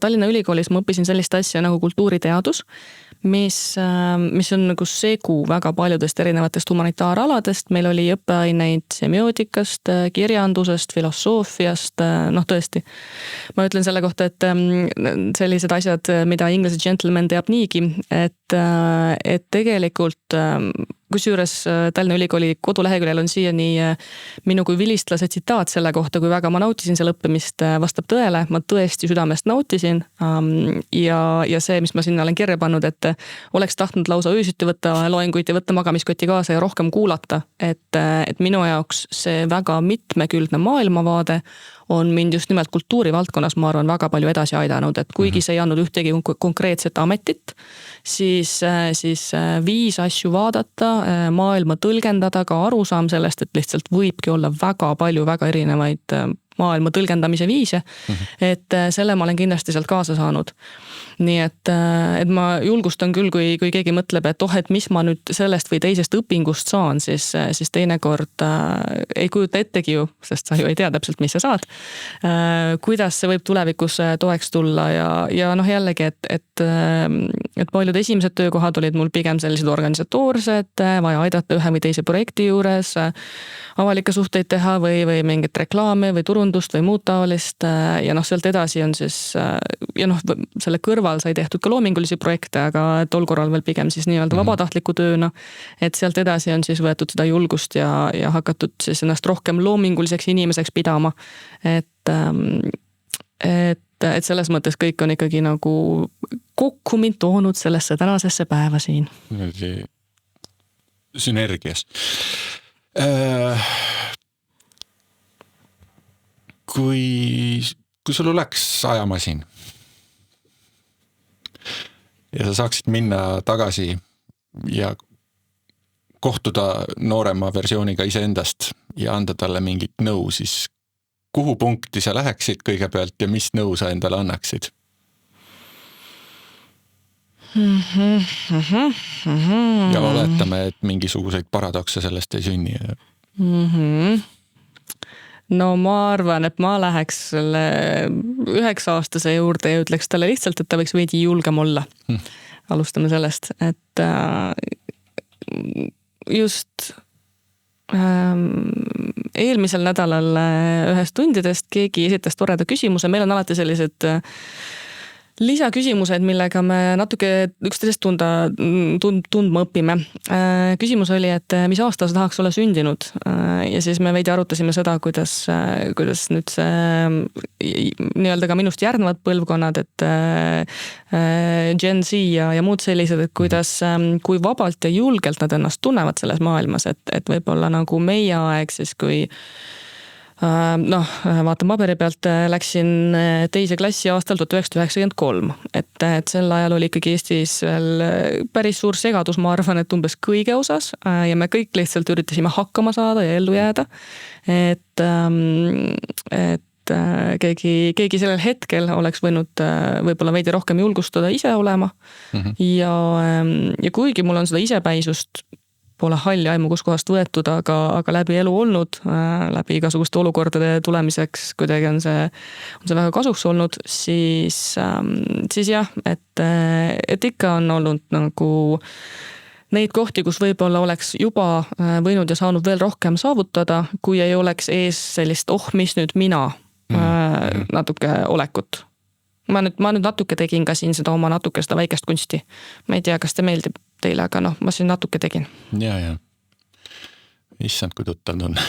Tallinna Ülikoolis ma õppisin sellist asja nagu kultuuriteadus, mis on nagu segu väga paljudest erinevatest humanitaaraladest. Meil oli õppeaineid semiootikast, kirjandusest, filosoofiast, tõesti. Ma ütlen selle kohta, et sellised asjad, mida inglise gentleman teab niigi, et tegelikult kusjuures Tallinna Ülikooli koduleheküljel on siiani minu kui vilistlase tsitaat selle kohta, kui väga ma nautisin seal õppimist, vastab tõele. Ma tõesti südamest nautisin ja see, mis ma sinna olen kirja pannud, et oleks tahtnud lausa öösiti võtta loenguid ja võtta magamiskotti kaasa ja rohkem kuulata, et minu jaoks see väga mitmekülgne maailmavaade on mind just nimelt kultuurivaldkonnas, ma arvan, väga palju edasi aidanud, et kuigi see ei andnud ühtegi konkreetset ametit, siis viis asju vaadata, maailma tõlgendada, ka arusaam sellest, et lihtsalt võibki olla väga palju väga erinevaid maailma tõlgendamise viise, et selle ma olen kindlasti sealt kaasa saanud. Nii et ma julgustan küll, kui keegi mõtleb, et mis ma nüüd sellest või teisest õpingust saan, siis teinekord ei kujuta ettegi ju, sest sa ju ei tea täpselt, mis sa saad, kuidas see võib tulevikus toeks tulla ja jällegi, et paljud esimesed töökohad olid mul pigem sellised organisatoorsed, vaja aidata ühe või teise projekti juures, avalikke suhteid teha või mingit reklaami või turundust või muud taolist ja sealt edasi on siis selle kõrval sai tehtud ka loomingulisi projekte, aga tol korral veel pigem siis nii-öelda vabatahtliku tööna, et sealt edasi on siis võetud seda julgust ja hakatud siis ennast rohkem loominguliseks inimeseks pidama, et selles mõttes kõik on ikkagi nagu kokku mind toonud sellesse tänasesse päeva siin. Sünergias. Kui sul oleks ajamasin ja sa saaksid minna tagasi ja kohtuda noorema versiooniga iseendast ja anda talle mingit nõu, siis kuhu punkti sa läheksid kõigepealt ja mis nõu sa endale annaksid? Ja oletame, et mingisuguseid paradokse sellest ei sünni. No ma arvan, et ma läheks selle 9-aastase juurde ja ütleks talle lihtsalt, et ta võiks veidi julgem olla. Alustame sellest, et just eelmisel nädalal ühest tundidest keegi esitas toreda küsimuse. Meil on alati sellised lisaküsimused, millega me natuke üksteisest tundma õpime. Küsimus oli, et mis aasta sa tahaks olla sündinud ja siis me veidi arutasime seda, kuidas nüüd see nii-öelda ka minust järgnevad põlvkonnad, et Gen Z ja muud sellised, et kui vabalt ja julgelt nad ennast tunnevad selles maailmas, et võib-olla nagu meie aeg siis, kui vaatan paberi pealt, läksin teise klassi aastal 1993, et sel ajal oli ikkagi Eestis veel päris suur segadus, ma arvan, et umbes kõige osas ja me kõik lihtsalt üritasime hakkama saada ja ellu jääda, et keegi sellel hetkel oleks võinud võib-olla veidi rohkem julgustada ise olema ja kuigi mul on seda isepäisust pole halli aimu kus kohast võetud, aga läbi elu olnud, läbi igasuguste olukordade tulemiseks, kuidagi on see väga kasuks olnud, siis jah, et ikka on olnud nagu neid kohti, kus võib-olla oleks juba võinud ja saanud veel rohkem saavutada, kui ei oleks ees sellist, mis nüüd mina natuke olekut. Ma nüüd natuke tegin ka siin seda oma natuke seda väikest kunsti. Ma ei tea, kas te meeldib teile, aga ma siin natuke tegin. Ja. Issand, kui tuttav tunne.